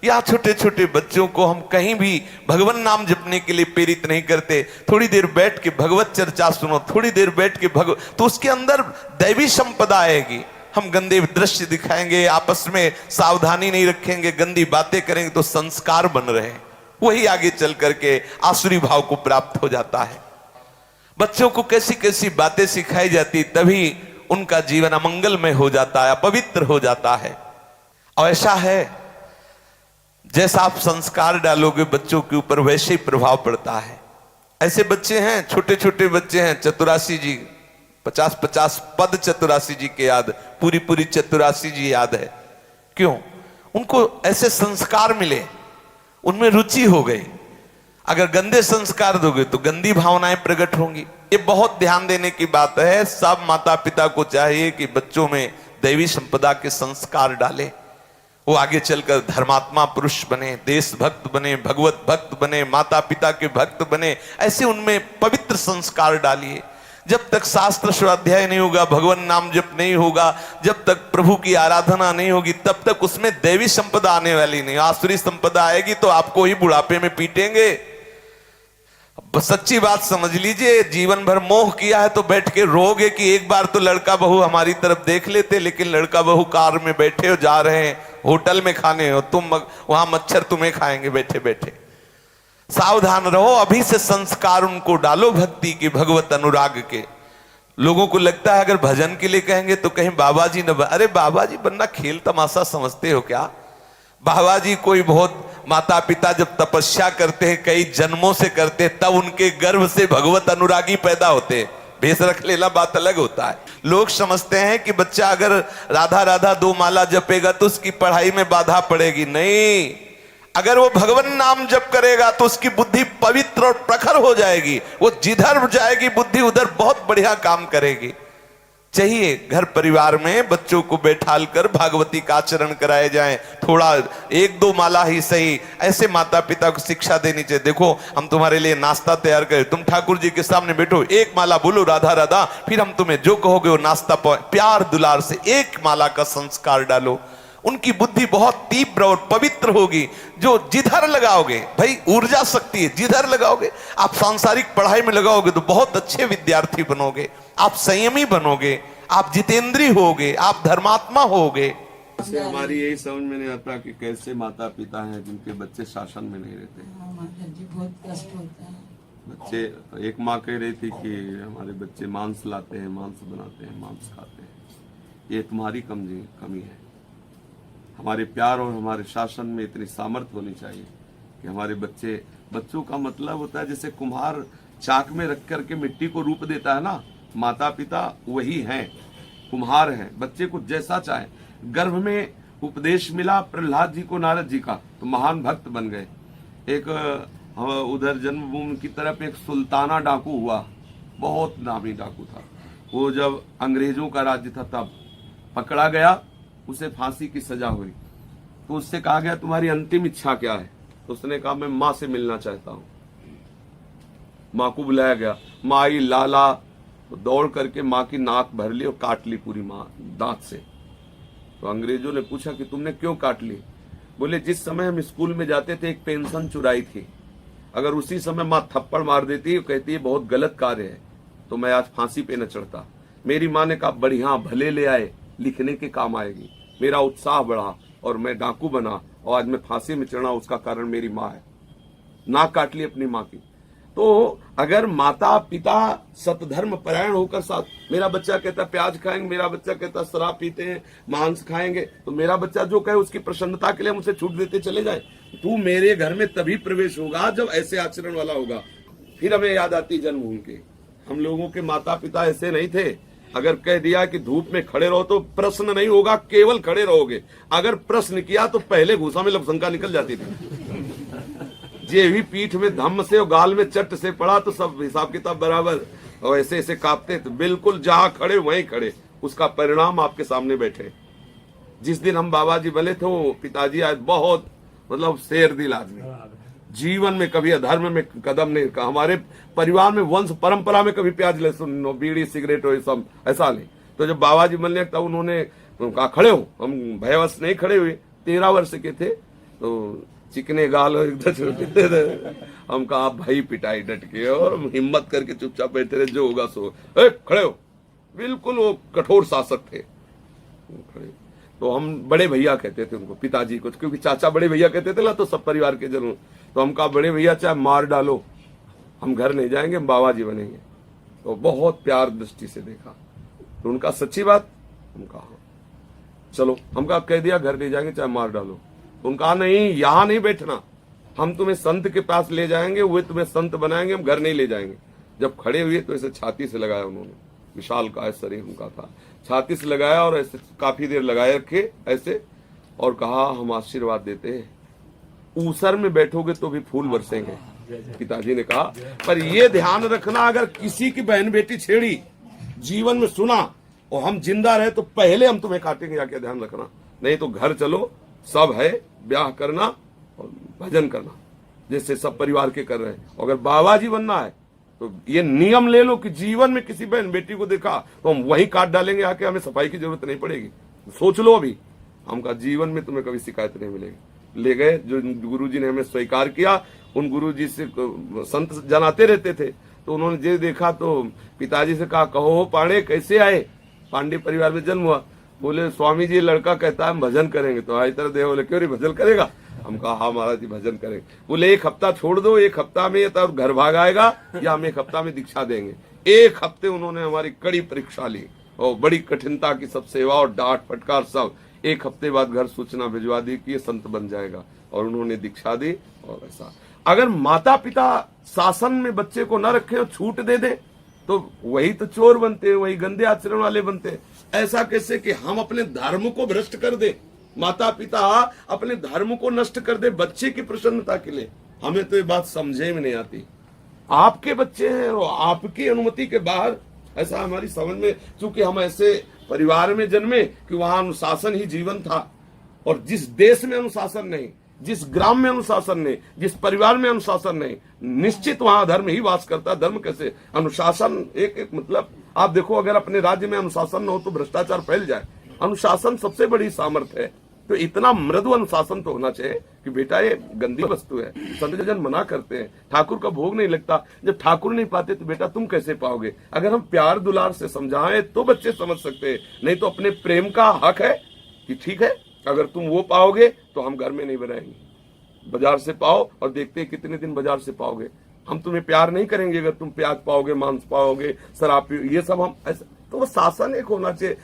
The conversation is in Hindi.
या छोटे छोटे बच्चों को हम कहीं भी भगवान नाम जपने के लिए प्रेरित नहीं करते। थोड़ी देर बैठ के भगवत चर्चा सुनो, थोड़ी देर बैठ के तो उसके अंदर दैवी संपदा आएगी। हम गंदे दृश्य दिखाएंगे, आपस में सावधानी नहीं रखेंगे, गंदी बातें करेंगे तो संस्कार बन रहे हैं, वही आगे चल करके आसुरी भाव को प्राप्त हो जाता है। बच्चों को कैसी कैसी बातें सिखाई जाती, तभी उनका जीवन अमंगलमय हो जाता है, अपवित्र हो जाता है। और ऐसा है जैसा आप संस्कार डालोगे बच्चों के ऊपर वैसे ही प्रभाव पड़ता है। ऐसे बच्चे हैं, छोटे छोटे बच्चे हैं, चतुरासी जी 50-50 पद चतुरासी जी के याद, पूरी चतुरासी जी याद है। क्यों? उनको ऐसे संस्कार मिले, उनमें रुचि हो गई। अगर गंदे संस्कार दोगे तो गंदी भावनाएं प्रकट होंगी। ये बहुत ध्यान देने की बात है। सब माता पिता को चाहिए कि बच्चों में दैवी संपदा के संस्कार डाले, वो आगे चलकर धर्मात्मा पुरुष बने, देशभक्त बने, भगवत भक्त बने, माता पिता के भक्त बने। ऐसे उनमें पवित्र संस्कार डालिए। जब तक शास्त्र स्वाध्याय नहीं होगा, भगवान नाम जप नहीं होगा, जब तक प्रभु की आराधना नहीं होगी, तब तक उसमें दैवी संपदा आने वाली नहीं। आसुरी संपदा आएगी तो आपको ही बुढ़ापे में पीटेंगे। सच्ची बात समझ लीजिए, जीवन भर मोह किया है तो बैठ के रोगे कि एक बार तो लड़का बहू हमारी तरफ देख लेते, लेकिन लड़का बहू कार में बैठे हो, जा रहे हैं होटल में खाने, हो तुम वहां मच्छर तुम्हें खाएंगे बैठे बैठे। सावधान रहो, अभी से संस्कार उनको डालो भक्ति के, भगवत अनुराग के। लोगों को लगता है अगर भजन के लिए कहेंगे तो कहीं बाबा जी न, अरे बाबा जी बनना खेल तमाशा समझते हो क्या? बाबा जी कोई बहुत माता पिता जब तपस्या करते हैं, कई जन्मों से करते हैं, तब उनके गर्भ से भगवत अनुरागी पैदा होते हैं। भेष रख लेना बात अलग होता है। लोग समझते हैं कि बच्चा अगर राधा राधा 2 माला जपेगा तो उसकी पढ़ाई में बाधा पड़ेगी। नहीं, अगर वो भगवान नाम जप करेगा तो उसकी बुद्धि पवित्र और प्रखर हो जाएगी। वो जिधर जाएगी बुद्धि उधर बहुत बढ़िया काम करेगी। चाहिए घर परिवार में बच्चों को बैठाल कर भागवती का आचरण कराए जाएं, थोड़ा 1-2 माला ही सही। ऐसे माता पिता को शिक्षा देनी चाहिए। देखो हम तुम्हारे लिए नाश्ता तैयार करें, तुम ठाकुर जी के सामने बैठो, 1 माला बोलो राधा राधा, फिर हम तुम्हें जो कहोगे वो नाश्ता प्यार दुलार से 1 माला का संस्कार डालो। उनकी बुद्धि बहुत तीव्र और पवित्र होगी। जो जिधर लगाओगे, भाई ऊर्जा शक्ति है, जिधर लगाओगे। आप सांसारिक पढ़ाई में लगाओगे तो बहुत अच्छे विद्यार्थी बनोगे, आप संयमी बनोगे, आप जितेंद्री होगे, आप धर्मात्मा होगे। हमारी यही समझ में नहीं आता कि कैसे माता पिता हैं जिनके बच्चे शासन में नहीं रहते। माता जी बहुत कष्ट होता है। बच्चे, एक माँ कह रही थी कि हमारे बच्चे मांस लाते हैं, मांस बनाते हैं, मांस खाते हैं। ये तुम्हारी कमी है। हमारे प्यार और हमारे शासन में इतनी सामर्थ्य होनी चाहिए कि हमारे बच्चों का मतलब होता है जैसे कुम्हार चाक में रख करके मिट्टी को रूप देता है ना, माता पिता वही हैं, कुम्हार हैं। बच्चे को जैसा चाहे, गर्भ में उपदेश मिला प्रहलाद जी को नारद जी का तो महान भक्त बन गए। एक उधर जन्मभूमि की तरफ एक सुल्ताना डाकू हुआ, बहुत नामी डाकू था। वो जब अंग्रेजों का राज्य था तब पकड़ा गया, उसे फांसी की सजा हुई। तो उससे कहा गया तुम्हारी अंतिम इच्छा क्या है? तो उसने कहा मैं माँ से मिलना चाहता हूँ। माँ को बुलाया गया, माँ आई, लाला तो दौड़ करके माँ की नाक भर ली और काट ली पूरी माँ दांत से। तो अंग्रेजों ने पूछा कि तुमने क्यों काट ली? बोले जिस समय हम स्कूल में जाते थे एक पेंशन चुराई थी, अगर उसी समय माँ थप्पड़ मार देती, कहती है बहुत गलत कार्य है, तो मैं आज फांसी पे न चढ़ता। मेरी माँ ने कहा बढ़िया, भले ले आए, लिखने के काम आएगी। मेरा उत्साह बढ़ा और मैं डाकू बना और आज मैं फांसी में चढ़ा, उसका कारण मेरी माँ है। नाक काट ली अपनी माँ की। तो अगर माता पिता सतधर्म परायण होकर साथ, मेरा बच्चा कहता प्याज खाएंगे, मेरा बच्चा कहता शराब पीते हैं, मांस खाएंगे, तो मेरा बच्चा जो कहे उसकी प्रसन्नता के लिए हम उसे छूट देते चले जाए। तू मेरे घर में तभी प्रवेश होगा जब ऐसे आचरण वाला होगा। फिर हमें याद आती जन्मभूमि की। हम लोगों के माता पिता ऐसे नहीं थे। अगर कह दिया कि धूप में खड़े रहो तो प्रश्न नहीं होगा, केवल खड़े रहोगे। अगर प्रश्न किया तो पहले घूसा में लपसंका निकल जाती थी। जे भी पीठ में धम्म से और गाल में चट से पड़ा तो सब हिसाब किताब बराबर, और ऐसे ऐसे कांपते थे। बिल्कुल जहां खड़े वहीं खड़े, उसका परिणाम आपके सामने बैठे। जिस दिन हम बाबा जी बने थे वो पिताजी आज बहुत मतलब शेर दिल आदमी, जीवन में कभी अधर्म में कदम नहीं रखा। हमारे परिवार में वंश परंपरा में कभी प्याज लहसुन बीड़ी सिगरेट और सब ऐसा नहीं। तो जब बाबा जी बनने तब उन्होंने कहा खड़े हो, हम भयवश नहीं खड़े हुए। 13 वर्ष के थे तो चिकने गाल और एकदम छोटे थे। हम कहा आप भाई पिटाई डट के, और हम हिम्मत करके चुपचाप बैठे रहे, जो होगा सो। खड़े हो, बिल्कुल वो कठोर शासक थे। खड़े। तो हम बड़े भैया कहते थे उनको, पिताजी को, क्योंकि चाचा बड़े भैया कहते थे ना, तो सब परिवार के जन। तो हम कहा बड़े भैया चाहे मार डालो, हम घर नहीं जाएंगे, हम बाबा जी बनेंगे। तो बहुत प्यार दृष्टि से देखा। तो उनका सच्ची बात, हम कहा चलो, हम कहा कह दिया घर ले जाएंगे चाहे मार डालो। तो उनका नहीं, यहाँ नहीं बैठना, हम तुम्हें संत के पास ले जाएंगे, वे तुम्हें संत बनाएंगे, हम घर नहीं ले जाएंगे। जब खड़े हुए तो ऐसे छाती से लगाया उन्होंने, विशाल का शरीर उनका था, छाती से लगाया और ऐसे काफी देर लगाए रखे ऐसे, और कहा हम आशीर्वाद देते हैं, ऊसर में बैठोगे तो भी फूल बरसेंगे। पिताजी ने कहा पर ये ध्यान रखना, अगर किसी की बहन बेटी छेड़ी, जीवन में सुना और हम जिंदा रहे तो पहले हम तुम्हें काटेंगे, या क्या ध्यान रखना, नहीं तो घर चलो, सब है, ब्याह करना और भजन करना जैसे सब परिवार के कर रहे हैं। अगर बाबा जी बनना है तो ये नियम ले लो कि जीवन में किसी बहन बेटी को देखा तो हम वहीं काट डालेंगे आके, हमें सफाई की जरूरत नहीं पड़ेगी। सोच लो अभी, हम कहा जीवन में तुम्हें कभी शिकायत नहीं मिलेगी। ले गए, जो गुरुजी ने हमें स्वीकार किया, उन गुरुजी से संत जनाते रहते थे, तो उन्होंने जे देखा तो पिताजी से कहा कहो पांडे कैसे आए, पांडे परिवार में जन्म हुआ। बोले स्वामी जी लड़का कहता है हम भजन करेंगे। तो आई तरह देव बोले क्यों रे भजन करेगा, हम कहा हाँ महाराज जी भजन करेंगे। बोले एक हफ्ता छोड़ दो, एक हफ्ता में तब घर भाग आएगा, या हम एक हफ्ता में दीक्षा देंगे। एक हफ्ते उन्होंने हमारी कड़ी परीक्षा ली और बड़ी कठिनता की सब सेवा और डांट फटकार सब। एक हफ्ते बाद घर सूचना भिजवा दी कि ये संत बन जाएगा, और उन्होंने दीक्षा दी। और ऐसा अगर माता पिता शासन में बच्चे को न रखे और छूट दे दे तो वही तो चोर बनते हैं, वही गंदे आचरण वाले बनते हैं। ऐसा कैसे कि हम अपने धर्म को भ्रष्ट कर दे, माता पिता अपने धर्म को नष्ट कर दे बच्चे की प्रसन्नता के लिए। हमें तो ये बात समझे में नहीं आती। आपके बच्चे हैं और आपकी अनुमति के बाहर, ऐसा हमारी समझ में, चूंकि हम ऐसे परिवार में जन्मे कि वहां अनुशासन ही जीवन था, और जिस देश में अनुशासन नहीं, जिस ग्राम में अनुशासन नहीं, जिस परिवार में अनुशासन नहीं, निश्चित वहां धर्म ही वास करता है। धर्म कैसे, अनुशासन एक मतलब आप देखो, अगर अपने राज्य में अनुशासन न हो तो भ्रष्टाचार फैल जाए। अनुशासन सबसे बड़ी सामर्थ्य है। तो इतना मृदु अनुशासन तो होना चाहिए कि बेटा ये गंदी वस्तु है, संत जन मना करते हैं, ठाकुर का भोग नहीं लगता। जब ठाकुर नहीं पाते तो बेटा तुम कैसे पाओगे। अगर हम प्यार दुलार से समझाएं तो बच्चे समझ सकते हैं, नहीं तो अपने प्रेम का हक है कि ठीक है अगर तुम वो पाओगे तो हम घर में नहीं बनाएंगे, बाजार से पाओ, और देखते हैं कितने दिन बाजार से पाओगे। हम तुम्हें प्यार नहीं करेंगे अगर तुम प्याज पाओगे, मांस पाओगे, शराब, ये सब हम ऐसा। तो वो शासन एक होना चाहिए।